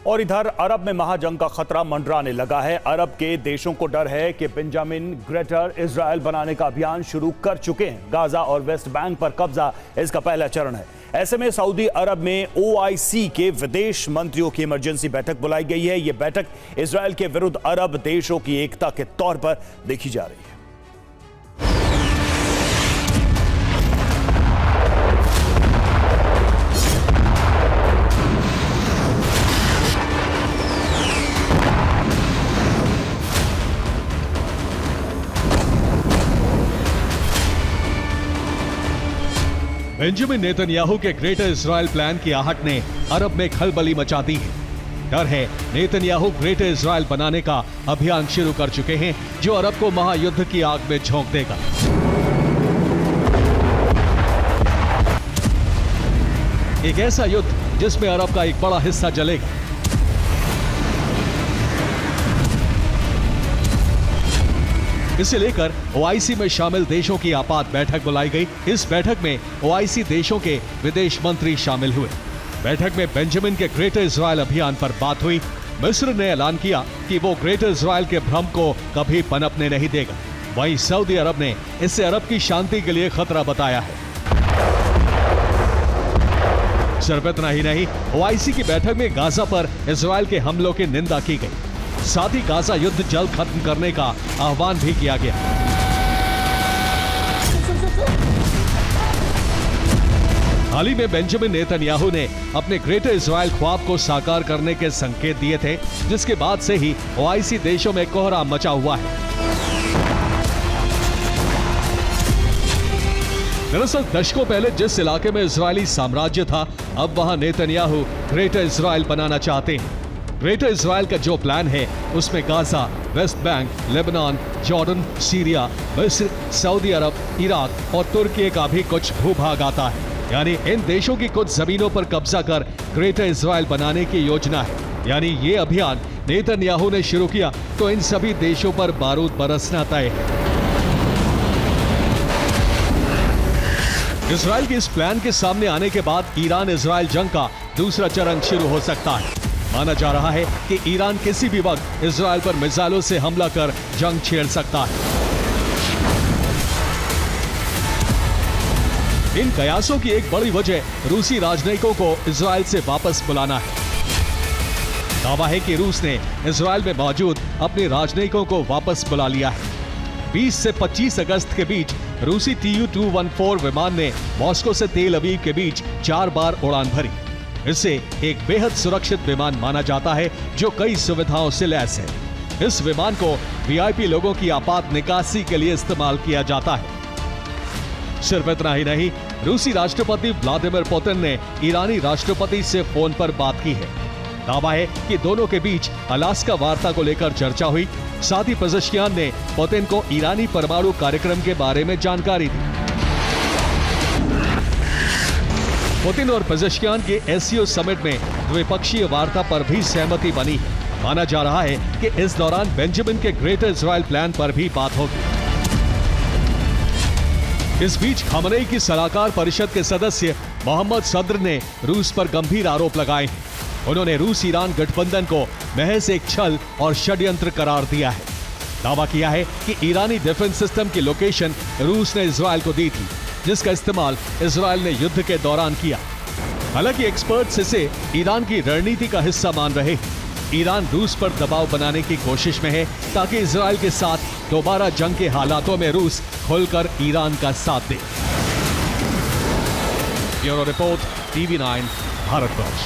और इधर अरब में महाजंग का खतरा मंडराने लगा है। अरब के देशों को डर है कि बेंजामिन ग्रेटर इजराइल बनाने का अभियान शुरू कर चुके हैं। गाजा और वेस्ट बैंक पर कब्जा इसका पहला चरण है। ऐसे में सऊदी अरब में OIC के विदेश मंत्रियों की इमरजेंसी बैठक बुलाई गई है। यह बैठक इजराइल के विरुद्ध अरब देशों की एकता के तौर पर देखी जा रही है। बेंजामिन नेतन्याहू के ग्रेटर इजराइल प्लान की आहट ने अरब में खलबली मचा दी है। डर है नेतन्याहू ग्रेटर इजराइल बनाने का अभियान शुरू कर चुके हैं, जो अरब को महायुद्ध की आग में झोंक देगा। एक ऐसा युद्ध जिसमें अरब का एक बड़ा हिस्सा जलेगा। इसे लेकर OIC में शामिल देशों की आपात बैठक बुलाई गई। इस बैठक में OIC देशों के विदेश मंत्री शामिल हुए। बैठक में बेंजामिन के ग्रेटर इजराइल अभियान पर बात हुई। मिस्र ने ऐलान किया कि वो ग्रेटर इजराइल के भ्रम को कभी पनपने नहीं देगा। वहीं सऊदी अरब ने इसे अरब की शांति के लिए खतरा बताया है। सिर्फ इतना ही नहीं, OIC की बैठक में गाजा पर इजराइल के हमलों की निंदा की गई। साथ ही गाजा युद्ध जल्द खत्म करने का आह्वान भी किया गया। हाल ही में बेंजामिन नेतन्याहू ने अपने ग्रेटर इजराइल ख्वाब को साकार करने के संकेत दिए थे, जिसके बाद से ही OIC देशों में कोहराम मचा हुआ है। दरअसल दशकों पहले जिस इलाके में इजरायली साम्राज्य था, अब वहां नेतन्याहू ग्रेटर इजराइल बनाना चाहते हैं। ग्रेटर इजराइल का जो प्लान है उसमें Gaza, West Bank, Lebanon, Jordan, Syria, मिस्र, सऊदी अरब, इराक और तुर्की का भी कुछ भूभाग आता है। यानी इन देशों की कुछ जमीनों पर कब्जा कर ग्रेटर इजराइल बनाने की योजना है। यानी ये अभियान नेतन्याहू ने शुरू किया तो इन सभी देशों पर बारूद बरसना तय है। इजराइल के इस प्लान के सामने आने के बाद ईरान इजराइल जंग का दूसरा चरण शुरू हो सकता है। माना जा रहा है कि ईरान किसी भी वक्त इजराइल पर मिसाइलों से हमला कर जंग छेड़ सकता है। इन कयासों की एक बड़ी वजह रूसी राजनयिकों को इजराइल से वापस बुलाना है। दावा है कि रूस ने इजराइल में मौजूद अपने राजनयिकों को वापस बुला लिया है। 20 से 25 अगस्त के बीच रूसी Tu-214 विमान ने मॉस्को से तेल अवीव के बीच 4 बार उड़ान भरी। इसे एक बेहद सुरक्षित विमान माना जाता है, जो कई सुविधाओं से लैस है। इस विमान को VIP लोगों की आपात निकासी के लिए इस्तेमाल किया जाता है। सिर्फ इतना ही नहीं, रूसी राष्ट्रपति व्लादिमीर पुतिन ने ईरानी राष्ट्रपति से फोन पर बात की है। दावा है कि दोनों के बीच अलास्का वार्ता को लेकर चर्चा हुई। साथ ही पेजेश्कियान ने पुतिन को ईरानी परमाणु कार्यक्रम के बारे में जानकारी दी। पुतिन और पेजेश्कियान के SCO समिट में द्विपक्षीय वार्ता पर भी सहमति बनी है। माना जा रहा है कि इस दौरान बेंजामिन के ग्रेटर इजराइल प्लान पर भी बात होगी। इस बीच खमेनी की सलाहकार परिषद के सदस्य मोहम्मद सद्र ने रूस पर गंभीर आरोप लगाए हैं। उन्होंने रूस ईरान गठबंधन को महज एक छल और षड्यंत्र करार दिया है। दावा किया है कि ईरानी डिफेंस सिस्टम की लोकेशन रूस ने इजराइल को दी थी, जिसका इस्तेमाल इजराइल ने युद्ध के दौरान किया। हालांकि एक्सपर्ट्स इसे ईरान की रणनीति का हिस्सा मान रहे हैं। ईरान रूस पर दबाव बनाने की कोशिश में है ताकि इजराइल के साथ दोबारा जंग के हालातों में रूस खुलकर ईरान का साथ दे। Bureau report, TV9 Bharatvarsh.